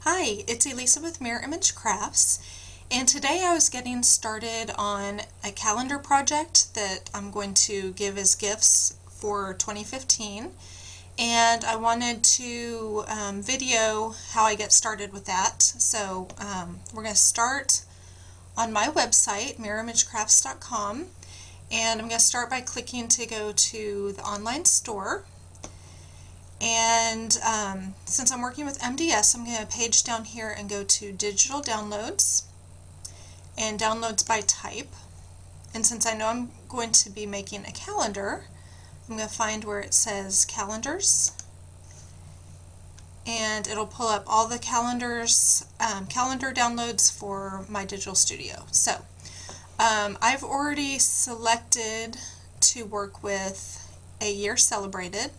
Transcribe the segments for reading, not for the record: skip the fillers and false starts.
Hi, it's Elisa with Mirror Image Crafts, and today I was getting started on a calendar project that I'm going to give as gifts for 2015, and I wanted to video how I get started with that. So we're going to start on my website, mirrorimagecrafts.com, and I'm going to start by clicking to go to the online store. And since I'm working with MDS, I'm going to page down here and go to Digital Downloads and Downloads by Type. And since I know I'm going to be making a calendar, I'm going to find where it says Calendars, and it'll pull up all the calendar downloads for my digital studio. So I've already selected to work with A Year Celebrated.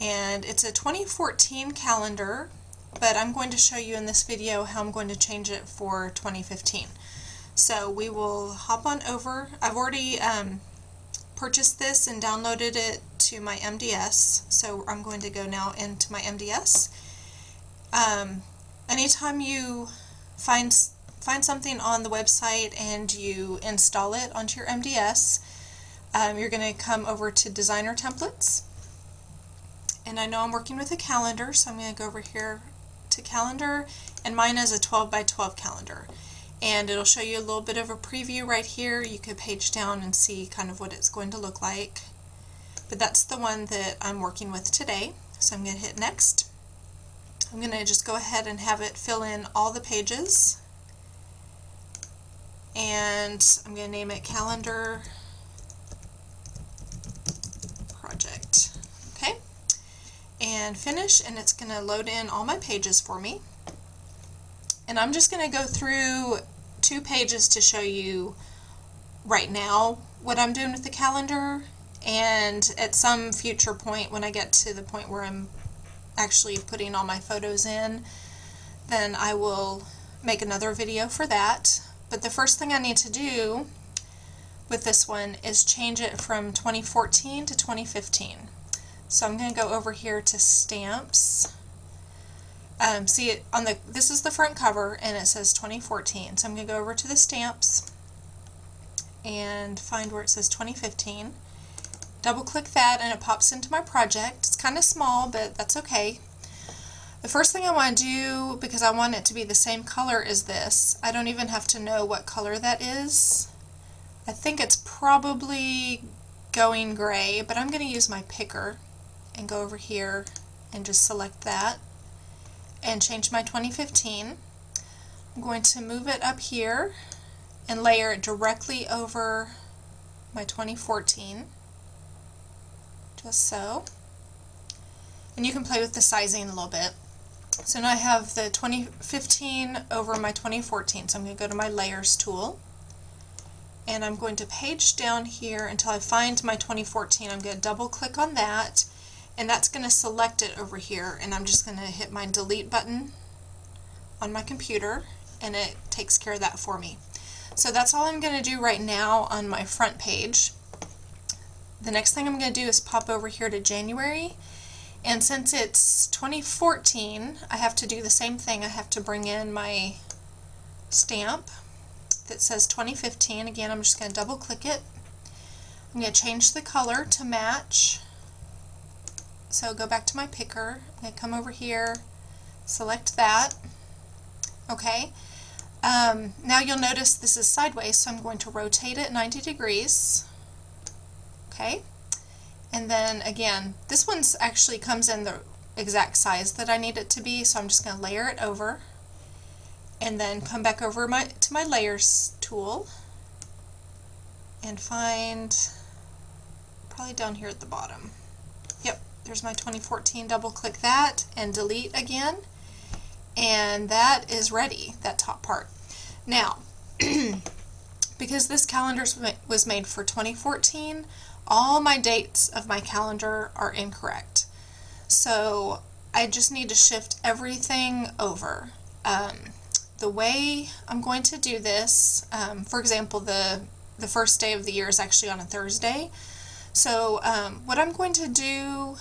And it's a 2014 calendar, but I'm going to show you in this video how I'm going to change it for 2015. So we will hop on over. I've already purchased this and downloaded it to my MDS, so I'm going to go now into my MDS. Anytime you find something on the website and you install it onto your MDS, you're going to come over to Designer Templates. And I know I'm working with a calendar, so I'm going to go over here to Calendar, and mine is a 12 by 12 calendar. And it'll show you a little bit of a preview right here. You could page down and see kind of what it's going to look like. But that's the one that I'm working with today. So I'm going to hit Next. I'm going to just go ahead and have it fill in all the pages. And I'm going to name it Calendar Project. Okay? And finish, and it's going to load in all my pages for me. And I'm just going to go through 2 pages to show you right now what I'm doing with the calendar, and at some future point when I get to the point where I'm actually putting all my photos in, then I will make another video for that. But the first thing I need to do with this one is change it from 2014 to 2015. So I'm going to go over here to Stamps. See it on this is the front cover, and it says 2014. So I'm going to go over to the Stamps and find where it says 2015. Double click that, and it pops into my project. It's kind of small, but that's okay. The first thing I want to do, because I want it to be the same color as this, I don't even have to know what color that is. I think it's probably going gray, but I'm going to use my picker and go over here and just select that and change my 2015. I'm going to move it up here and layer it directly over my 2014, just so. And you can play with the sizing a little bit. So now I have the 2015 over my 2014, so I'm going to go to my Layers tool, and I'm going to page down here until I find my 2014. I'm going to double click on that, and that's going to select it over here, and I'm just going to hit my delete button on my computer, and it takes care of that for me. So that's all I'm going to do right now on my front page. The next thing I'm going to do is pop over here to January, and since it's 2014, I have to do the same thing. I have to bring in my stamp that says 2015. Again, I'm just going to double click it. I'm going to change the color to match. So go back to my picker, I'm going to come over here, select that. Okay, now you'll notice this is sideways, so I'm going to rotate it 90 degrees. Okay, and then again, this one's actually comes in the exact size that I need it to be, so I'm just going to layer it over, and then come back over to my Layers tool and find probably down here at the bottom. Yep. There's my 2014, double click that and delete again, and that is ready, that top part. Now, because this calendar was made for 2014, all my dates of my calendar are incorrect. So I just need to shift everything over. The way I'm going to do this, for example, the first day of the year is actually on a Thursday. So what I'm going to do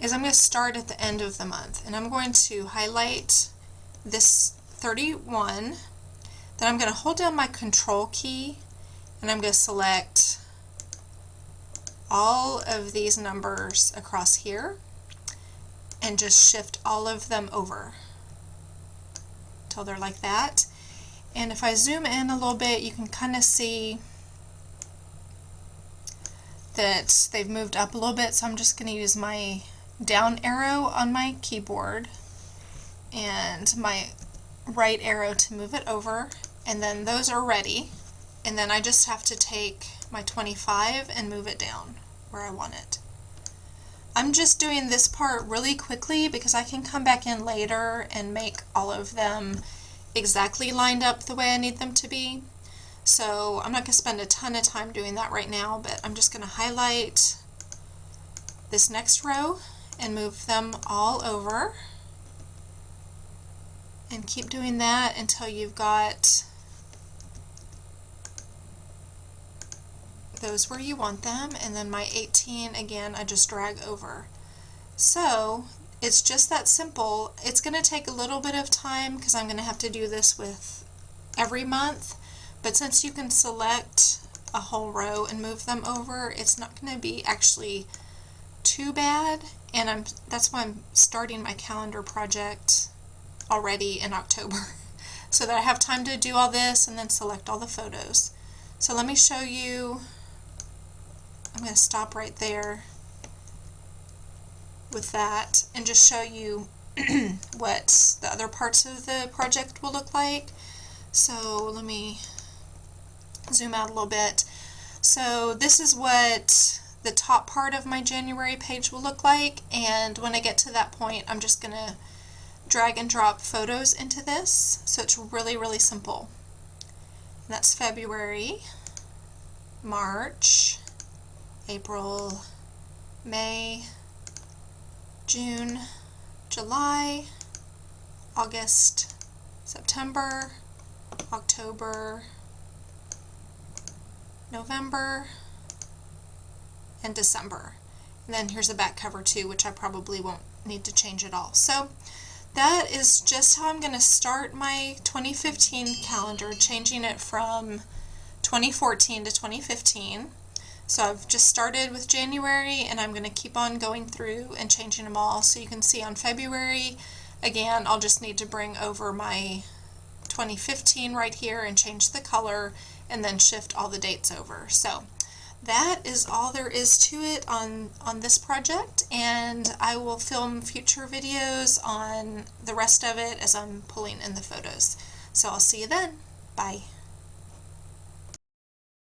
is I'm going to start at the end of the month, and I'm going to highlight this 31, then I'm going to hold down my Control key and I'm going to select all of these numbers across here and just shift all of them over until they're like that. And if I zoom in a little bit, you can kind of see that they've moved up a little bit, so I'm just going to use my down arrow on my keyboard and my right arrow to move it over, and then those are ready. And then I just have to take my 25 and move it down where I want it. I'm just doing this part really quickly because I can come back in later and make all of them exactly lined up the way I need them to be. So I'm not going to spend a ton of time doing that right now, but I'm just going to highlight this next row and move them all over. And keep doing that until you've got those where you want them. And then my 18, again, I just drag over. So it's just that simple. It's going to take a little bit of time because I'm going to have to do this with every month. But since you can select a whole row and move them over, it's not going to be actually too bad. And that's why I'm starting my calendar project already in October, so that I have time to do all this and then select all the photos. So let me show you. I'm going to stop right there with that and just show you what the other parts of the project will look like. So let me zoom out a little bit. So this is what the top part of my January page will look like, and when I get to that point, I'm just going to drag and drop photos into this. So it's really, really simple. And that's February, March, April, May, June, July, August, September, October, November, and December. And then here's the back cover too, which I probably won't need to change at all. So that is just how I'm going to start my 2015 calendar, changing it from 2014 to 2015. So I've just started with January, and I'm going to keep on going through and changing them all. So you can see on February, again, I'll just need to bring over my 2015 right here and change the color, and then shift all the dates over. So that is all there is to it on this project, and I will film future videos on the rest of it as I'm pulling in the photos. So I'll see you then. Bye.